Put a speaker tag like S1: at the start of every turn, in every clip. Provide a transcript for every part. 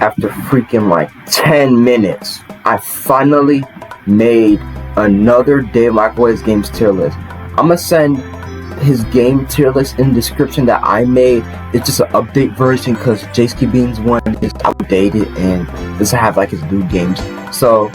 S1: after freaking like 10 minutes, I finally made another Dave Microwaves Games tier list. I'm gonna send his game tier list in the description that I made. It's just an update version because J-Ski Beans one is outdated and doesn't have like his new games. So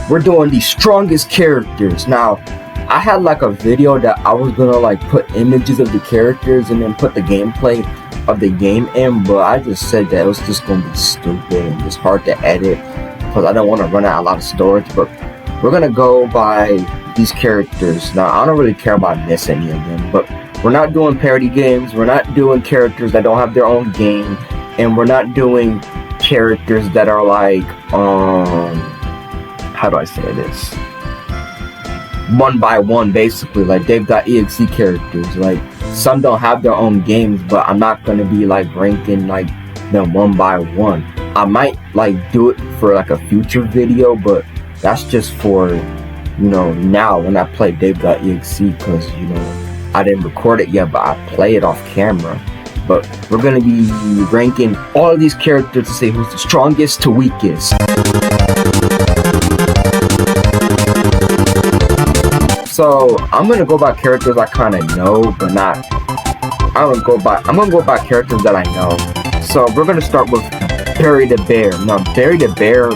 S1: we're doing the strongest characters. Now, I had like a video that I was gonna like put images of the characters and then put the gameplay of the game in, but I just said that it was just gonna be stupid and just hard to edit because I don't want to run out a lot of storage. But we're gonna go by these characters. Now, I don't really care about this any of them, but we're not doing parody games, we're not doing characters that don't have their own game, and we're not doing characters that are like how do I say this, one by one, basically, like Dave.exe characters. Like, some don't have their own games, but I'm not gonna be like ranking like them one by one. I might like do it for like a future video, but that's just for, you know, now when I play Dave.exe, because, you know, I didn't record it yet, but I play it off camera. But we're gonna be ranking all of these characters to say who's the strongest to weakest. So I'm gonna go by characters I kind of know, but not. I'm gonna go by characters that I know. So we're gonna start with Barry the Bear. Now, Barry the Bear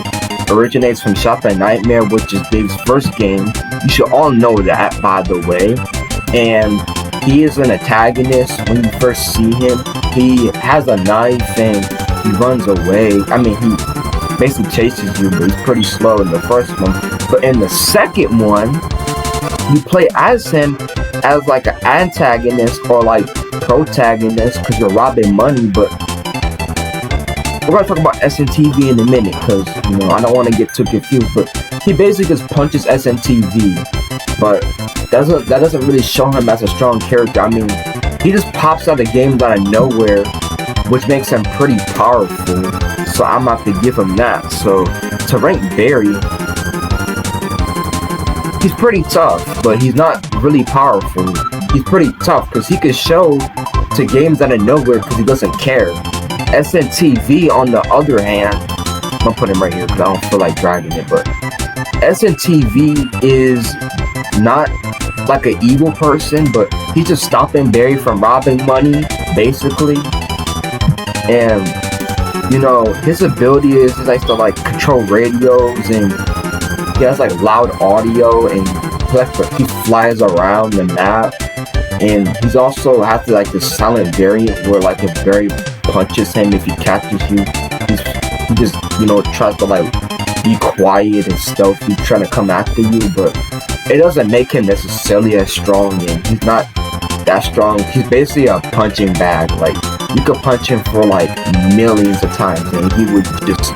S1: originates from Shop at Nightmare, which is Dave's first game. You should all know that, by the way. And he is an antagonist. When you first see him, he has a knife and he runs away. I mean, he basically chases you, but he's pretty slow in the first one. But in the second one, you play as him as like an antagonist or like protagonist because you're robbing money. But we're going to talk about SNTV in a minute because, you know, I don't want to get too confused. But he basically just punches SNTV, but that doesn't really show him as a strong character. I mean, he just pops out of games out of nowhere, which makes him pretty powerful. So I'm going to have to give him that. So to rank Barry, he's pretty tough, but he's not really powerful. He's pretty tough because he could show to games out of nowhere because he doesn't care. SNTV, on the other hand, I'm gonna put him right here because I don't feel like dragging it, but SNTV is not like an evil person, but he's just stopping Barry from robbing money, basically. And, you know, his ability is he likes to like control radios, and he has like loud audio, and he flies around the map. And he's also has to like the silent variant where like if Barry punches him, if he catches you, he just, you know, tries to like be quiet and stealthy, trying to come after you. But it doesn't make him necessarily as strong, and he's not that strong. He's basically a punching bag. Like, you could punch him for like millions of times and he would just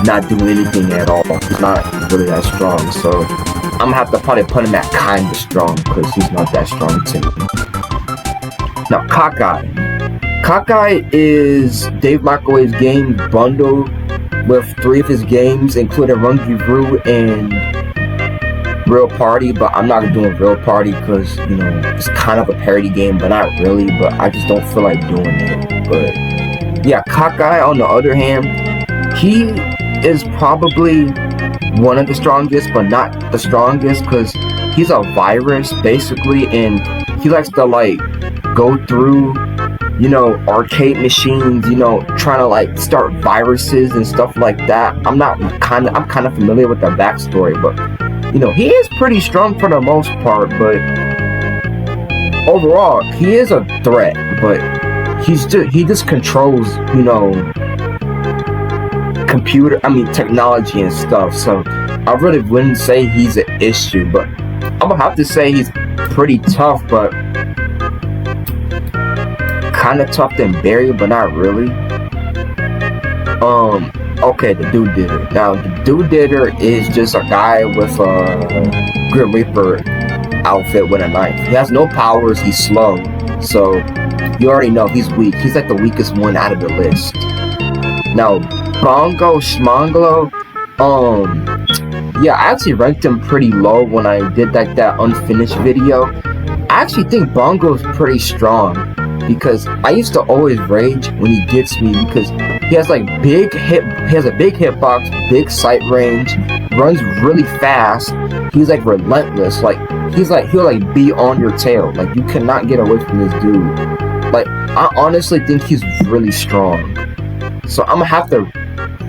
S1: not do anything at all. He's not really that strong. So I'm gonna have to probably put him at kinda strong because he's not that strong to me. Now, Cockeye is Dave Microwaves game bundled with 3 of his games, including Rungy Roo and Real Party. But I'm not doing Real Party because, you know, it's kind of a parody game, but not really. But I just don't feel like doing it. But yeah, Cockeye, on the other hand, he is probably one of the strongest, but not the strongest, because he's a virus basically, and he likes to like go through, you know, arcade machines, you know, trying to like start viruses and stuff like that. I'm kind of familiar with the backstory, but you know, he is pretty strong for the most part. But overall, he is a threat, but he just controls, you know, technology and stuff. So I really wouldn't say he's an issue, but I'm gonna have to say he's pretty tough, but kind of tough than Barry, but not really. Okay, the Dude Ditter. Now, the Dude Ditter is just a guy with a Grim Reaper outfit with a knife. He has no powers, he's slow, so you already know he's weak. He's like the weakest one out of the list. Now, Bongo Schmonglo, yeah, I actually ranked him pretty low when I did like that unfinished video. I actually think Bongo's pretty strong, because I used to always rage when he gets me, because He has like he has a big hitbox, big sight range, runs really fast. He's like relentless. Like he'll like be on your tail. Like you cannot get away from this dude. Like I honestly think he's really strong. So I'm gonna have to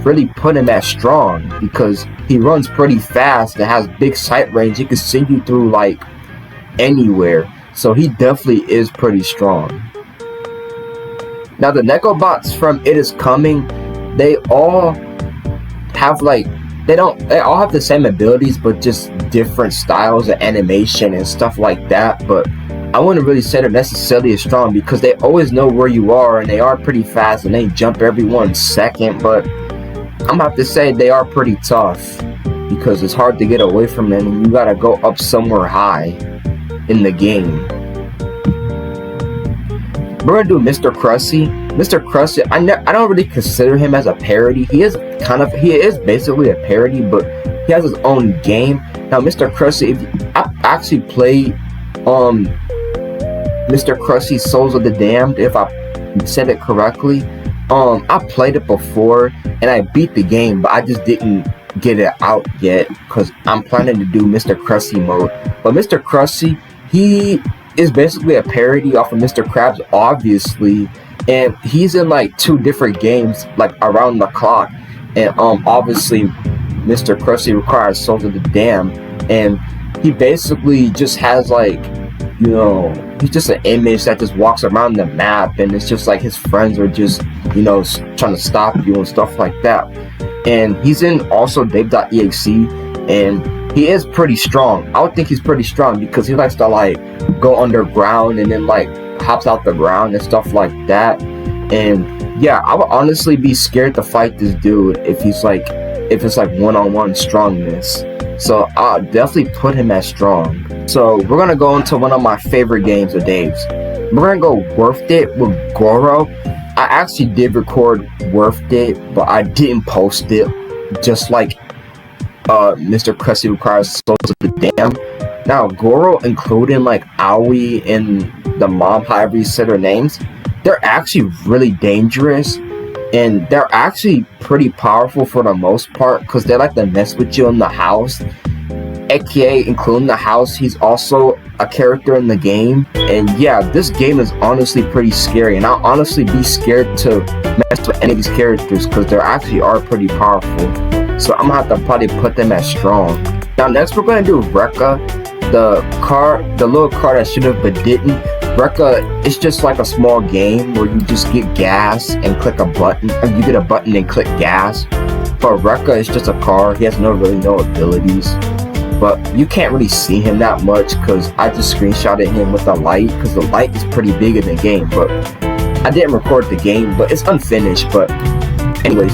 S1: really put him at strong because he runs pretty fast and has big sight range. He can see you through like anywhere. So he definitely is pretty strong. Now the Nekobots from It Is Coming, they all have like they all have the same abilities but just different styles of animation and stuff like that. But I wouldn't really say they're necessarily as strong because they always know where you are and they are pretty fast and they jump every 1 second. But I'm gonna have to say they are pretty tough because it's hard to get away from them and you gotta go up somewhere high in the game. We're gonna do Mr. Krusty. Mr. Krusty, I don't really consider him as a parody. He is basically a parody, but he has his own game. Now, Mr. Krusty, I actually played Mr. Krusty Souls of the Damned, if I said it correctly. I played it before and I beat the game, but I just didn't get it out yet because I'm planning to do Mr. Krusty mode. But Mr. Krusty, he is basically a parody off of Mr. Krabs, obviously, and he's in like 2 different games like around the clock. And obviously Mr. Krusty requires Souls of the Damned, and he basically just has like, you know, he's just an image that just walks around the map, and it's just like his friends are just, you know, trying to stop you and stuff like that. And he's in also Dave.exe, and he is pretty strong. I would think he's pretty strong because he likes to like go underground and then like hops out the ground and stuff like that. And yeah, I would honestly be scared to fight this dude if it's like one-on-one strongness. So I'll definitely put him as strong. So we're gonna go into one of my favorite games of Dave's. We're gonna go Worth It with Goro. I actually did record Worth It, but I didn't post it, just like Mr. Krusty requires Souls of the Damned. Now Goro, including like Aoi and the mom, however you said her names, they're actually really dangerous and they're actually pretty powerful for the most part because they like to mess with you in the house. aka including the house, he's also a character in the game. And yeah, this game is honestly pretty scary, and I'll honestly be scared to mess with any of these characters because they actually are pretty powerful. So I'm gonna have to probably put them as strong. Now next we're gonna do Rekka, the little car that should have but didn't. Rekka is just like a small game where you just get gas and click a button, and you get a button and click gas. But Rekka is just a car. He has no abilities, but you can't really see him that much because I just screenshotted him with the light because the light is pretty big in the game. But I didn't record the game, but it's unfinished. But anyways,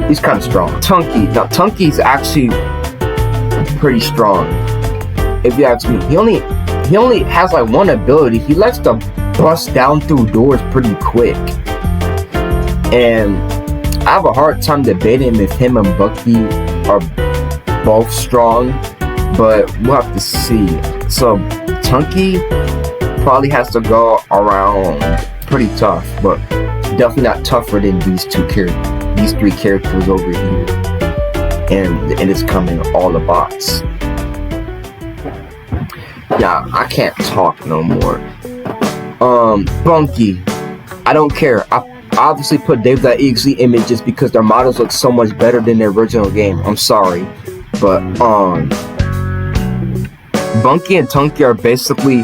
S1: he's kind of strong. Tunky. Now Tunky's actually pretty strong. If you ask me, he only has like one ability. He likes to bust down through doors pretty quick, and I have a hard time debating if him and Bucky are both strong, but we'll have to see. So Tunky probably has to go around pretty tough, but definitely not tougher than these three characters over here. And it's coming all the bots. Yeah, I can't talk no more. Bunky, I don't care. I obviously put Dave.exe images because their models look so much better than the original game. I'm sorry, but Bunky and Tunky are basically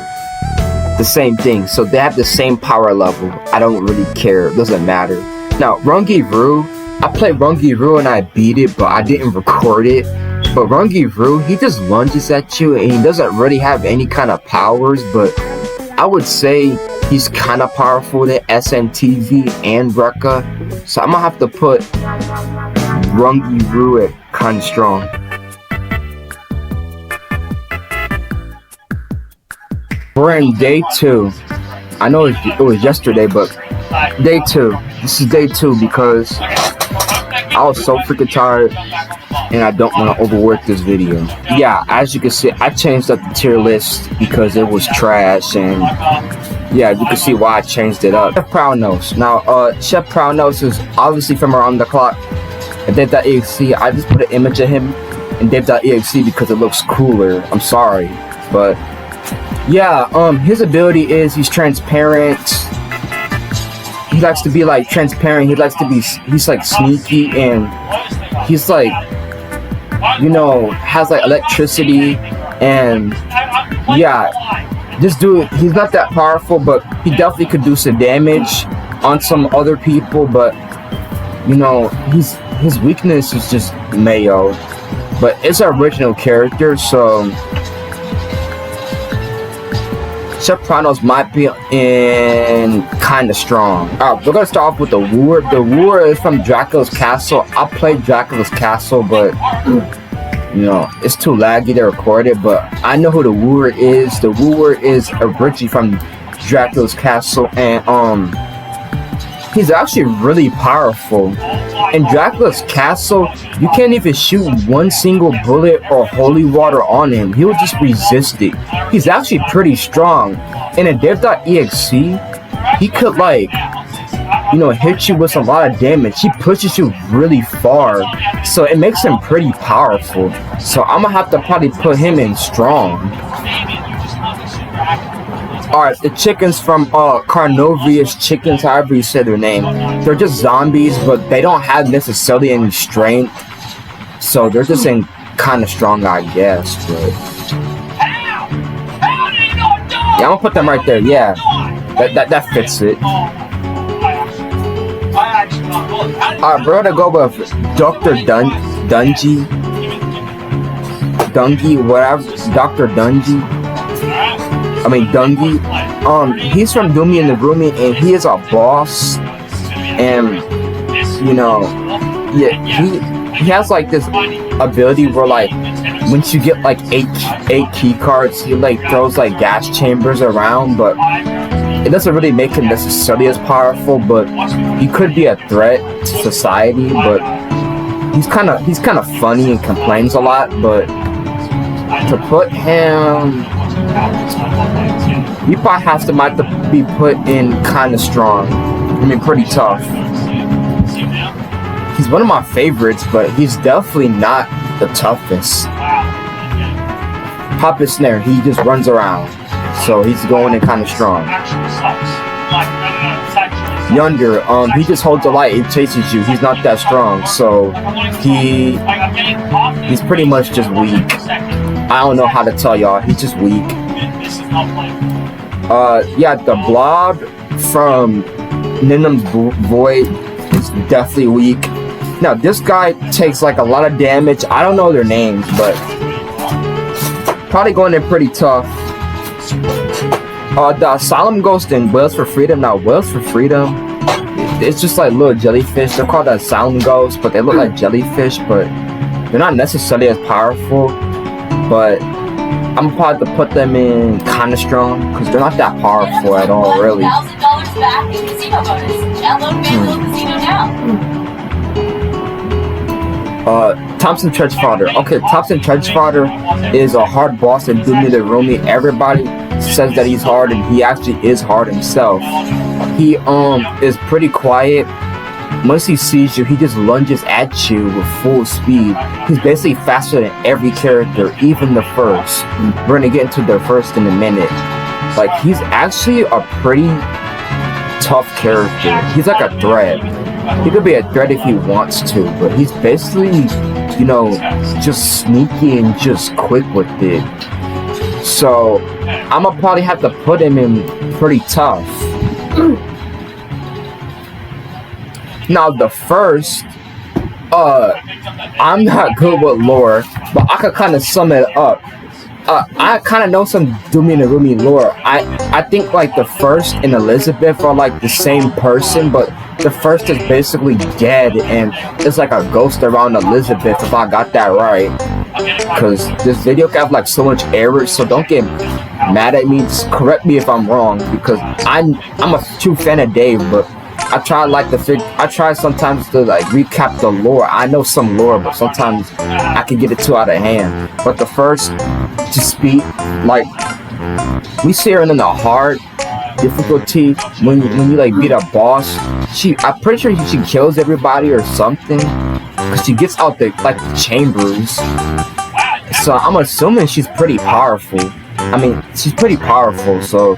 S1: the same thing, so they have the same power level. I don't really care. It doesn't matter. Now Rungi-Ru, I played Rungi-Ru and I beat it, but I didn't record it. But Rungi-Ru, he just lunges at you and he doesn't really have any kind of powers, but I would say he's kind of powerful than SNTV and Rekka. So I'm gonna have to put Rungi-Ru at kind of strong. We're in day 2. I know it was yesterday, but day 2. This is day 2 because I was so freaking tired and I don't want to overwork this video. Yeah, as you can see, I changed up the tier list because it was trash, and Yeah, you can see why I changed it up. Chef Proudnose. Now, Chef Proudnose is obviously from Around the Clock. And Dave.exe, I just put an image of him in Dave.exe because it looks cooler. I'm sorry, but yeah, his ability is he's transparent. He likes to be like transparent. He's like sneaky, and he's like, you know, has like electricity, and yeah, this dude, he's not that powerful, but he definitely could do some damage on some other people. But you know, his weakness is just Mayo, but it's an original character, so Chef Proudnose might be in kind of strong. Alright, we're gonna start off with the Wooer. The Wooer is from Dracula's Castle. I played Dracula's Castle, but you know, it's too laggy to record it, but I know who the Wooer is. The Wooer is originally from Dracula's Castle, and he's actually really powerful. In Dracula's Castle, you can't even shoot one single bullet or holy water on him. He'll just resist it. He's actually pretty strong. And in Dev.exe, he could, like, you know, hit you with a lot of damage. He pushes you really far, so it makes him pretty powerful. So I'm gonna have to probably put him in strong. Alright, the chickens from Carnovius Chickens, however you say their name. They're just zombies, but they don't have necessarily any strength. So they're just in kind of strong, I guess. But yeah, I'm gonna put them right there. Yeah, that fits it. Alright, we're gonna go with Dr. Dungy, whatever. Dr. Dungy. I mean Dungy. He's from Doomy and the Roomy, and he is a boss. And you know, yeah, he has like this ability where, like, once you get like eight key cards, he like throws like gas chambers around, but it doesn't really make him necessarily as powerful. But he could be a threat to society. But he's kind of funny and complains a lot. But to put him, he probably has to might be put in kind of strong. I mean, pretty tough. He's one of my favorites, but he's definitely not the toughest. Puppet Snare, he just runs around, so he's going in kind of strong. Yonder, he just holds the light, it chases you. He's not that strong, so he's pretty much just weak. I don't know how to tell y'all. He's just weak. Yeah, the Blob from Ninum's Void is definitely weak. Now, this guy takes like a lot of damage. I don't know their names, but probably going in pretty tough. The Asylum Ghost in Whales for Freedom. Now, Whales for Freedom, it's just like little jellyfish. They're called the Asylum Ghosts, but they look like jellyfish, but they're not necessarily as powerful. But I'm probably to put them in kind of strong because they're not that powerful at all, really.
S2: $1,000 back in casino bonus. Download FanDuel Casino now.
S1: Thompson Trenchfodder. Okay, Thompson Trenchfodder is a hard boss in Doomy the Roomy. Everybody says that he's hard, and he actually is hard himself. He is pretty quiet. Once he sees you, he just lunges at you with full speed. He's basically faster than every character, even the first. We're gonna get into the first in a minute. Like, he's actually a pretty tough character. He's like a threat. He could be a threat if he wants to, but he's basically, you know, just sneaky and just quick with it. So I'm gonna probably have to put him in pretty tough. Now the first, I'm not good with lore, but I could kind of sum it up. I kind of know some Doomy and the Roomy lore. I think like the first and Elizabeth are like the same person, but the first is basically dead and it's like a ghost around Elizabeth, if I got that right. Because this video can have like so much errors, so don't get mad at me. Just correct me if I'm wrong, because I'm a true fan of Dave, but I try sometimes to like recap the lore. I know some lore, but sometimes I can get it too out of hand. But the first to speak, like, we see her in the heart, difficulty when you like beat a boss. I'm pretty sure she kills everybody or something, cause she gets out the chambers. So I'm assuming she's pretty powerful. I mean, she's pretty powerful, so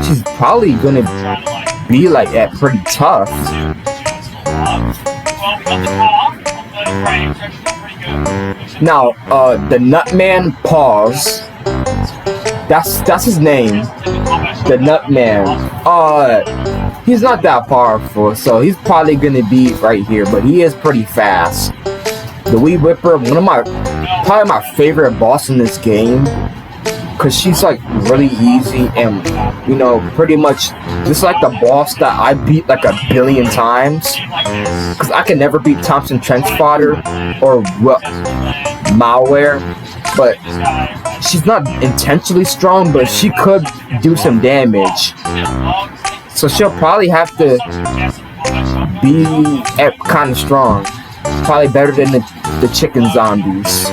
S1: she's probably gonna be like that pretty tough. Now, the Nutman Paws. That's his name. The Nutman. He's not that powerful, so he's probably gonna be right here, but he is pretty fast. The Weed Whipper, probably my favorite boss in this game, cause she's like really easy and pretty much this is like the boss that I beat like a billion times, cause I can never beat Thompson Trench Fodder or Malware, but she's not intentionally strong, but she could do some damage. So she'll probably have to be kind of strong. Probably better than the chicken zombies.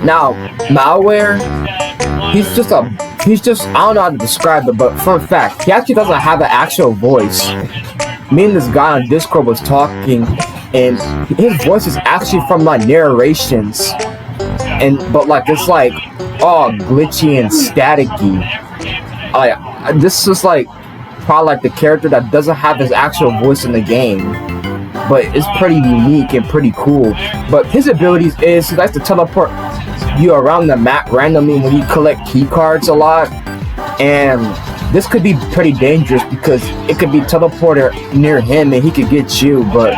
S1: Now, Malware, he's just, I don't know how to describe it, but fun fact, he actually doesn't have an actual voice. Me and this guy on Discord was talking, and his voice is actually from my narrations. But like it's like all glitchy and staticky. This is like probably like the character that doesn't have his actual voice in the game, but it's pretty unique and pretty cool. But his abilities is he likes to teleport you around the map randomly when you collect key cards a lot, and this could be pretty dangerous because it could be teleported near him and he could get you. But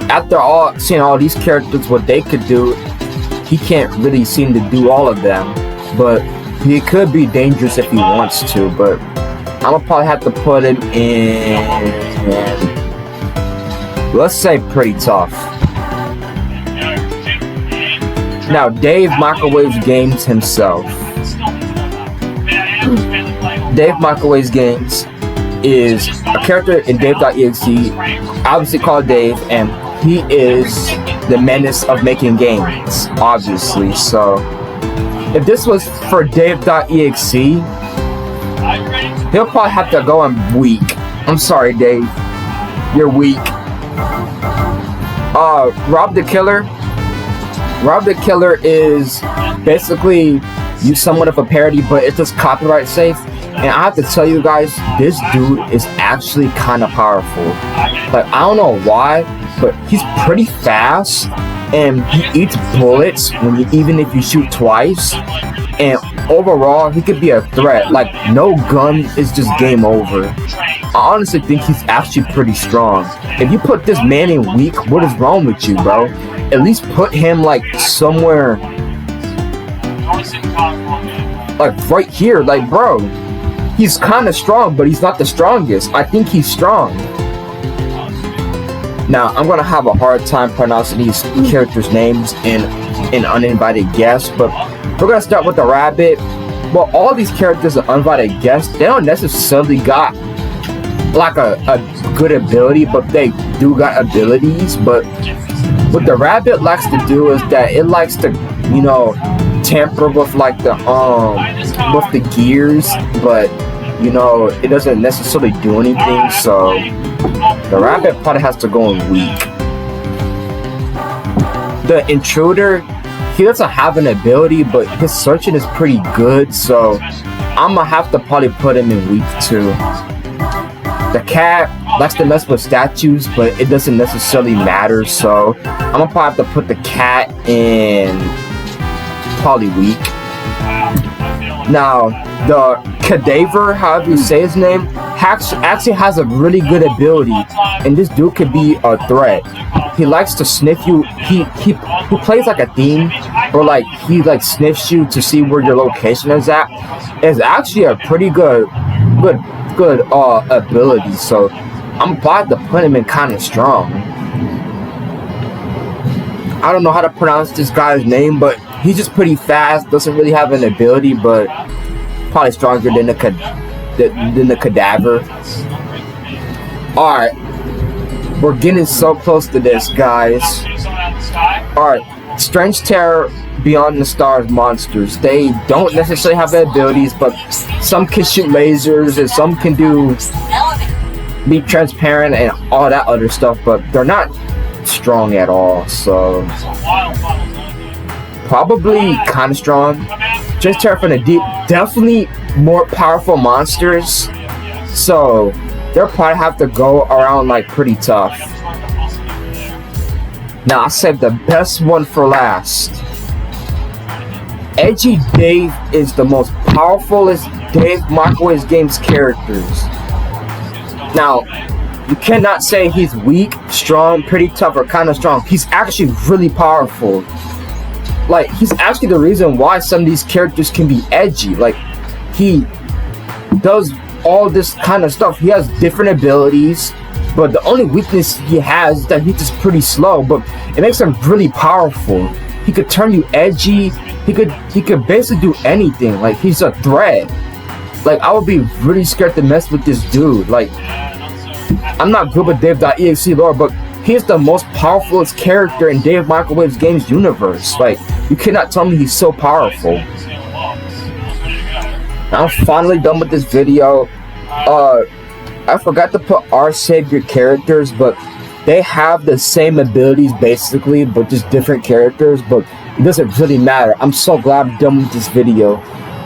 S1: after seeing all these characters, what they could do, he can't really seem to do all of them. But he could be dangerous if he wants to. But I'm gonna probably have to put him in, let's say, pretty tough. Now, Dave Microwaves Games himself. Dave Microwaves Games is a character in Dave.exe, obviously called Dave, and he is the menace of making games, obviously. So, if this was for Dave.exe, he'll probably have to go on weak. I'm sorry, Dave. You're weak. Rob the Killer. Rob the Killer is basically somewhat of a parody, but it's just copyright safe. And I have to tell you guys, this dude is actually kind of powerful. Like, I don't know why, but he's pretty fast, and he eats bullets even if you shoot twice. And overall, he could be a threat. Like, no gun is just game over. I honestly think he's actually pretty strong. If you put this man in weak, what is wrong with you, bro? At least put him like somewhere, like right here. Like, bro, he's kind of strong, but he's not the strongest. I think he's strong. Now, I'm gonna have a hard time pronouncing these characters' names in uninvited guests, but we're gonna start with the rabbit. Well, all these characters are uninvited guests. They don't necessarily got like a good ability, but they do got abilities. But what the rabbit likes to do is that it likes to, tamper with like the gears, but it doesn't necessarily do anything. So the rabbit probably has to go in weak. The intruder, he doesn't have an ability, but his searching is pretty good, so I'm gonna have to probably put him in weak too. The cat likes to mess with statues, but it doesn't necessarily matter, so I'm gonna probably have to put the cat in probably weak. Now, the cadaver, however you say his name, actually has a really good ability, and this dude could be a threat. He likes to sniff you. He plays like a theme, or like he like sniffs you to see where your location is at. It's actually a pretty good ability, so I'm about to put him in kind of strong. I don't know how to pronounce this guy's name, but he's just pretty fast. Doesn't really have an ability, but probably stronger than the cadaver. All right, we're getting so close to this, guys. All right, Strange Terror, Beyond the Stars monsters, they don't necessarily have the abilities, but some can shoot lasers and some can be transparent and all that other stuff, but they're not strong at all, so probably kind of strong. Strange Terror from the Deep, definitely more powerful monsters, so they'll probably have to go around like pretty tough. Now I saved the best one for last. Edgy Dave is the most powerfulest Dave Microwaves Games characters. Now, you cannot say he's weak, strong, pretty tough, or kind of strong. He's actually really powerful. Like, he's actually the reason why some of these characters can be edgy. Like, he does all this kind of stuff. He has different abilities, but the only weakness he has is that he's just pretty slow, but it makes him really powerful. He could turn you edgy. He could basically do anything. Like, he's a threat. Like, I would be really scared to mess with this dude. Like, I'm not good with Dave.exe lore, but he's the most powerfulest character in Dave Microwaves Games universe. Like, you cannot tell me he's so powerful. I'm finally done with this video. I forgot to put our savior characters, but they have the same abilities basically, but just different characters, but it doesn't really matter. I'm so glad I'm done with this video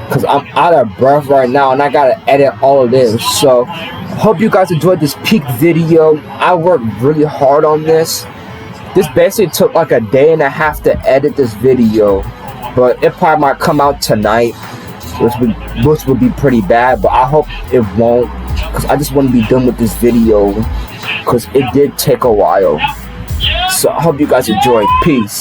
S1: because I'm out of breath right now and I gotta edit all of this. So hope you guys enjoyed this peak video. I worked really hard on this. This basically took like a day and a half to edit this video, but it probably might come out tonight, which would be pretty bad, but I hope it won't, because I just want to be done with this video because it did take a while. So I hope you guys enjoyed. Peace.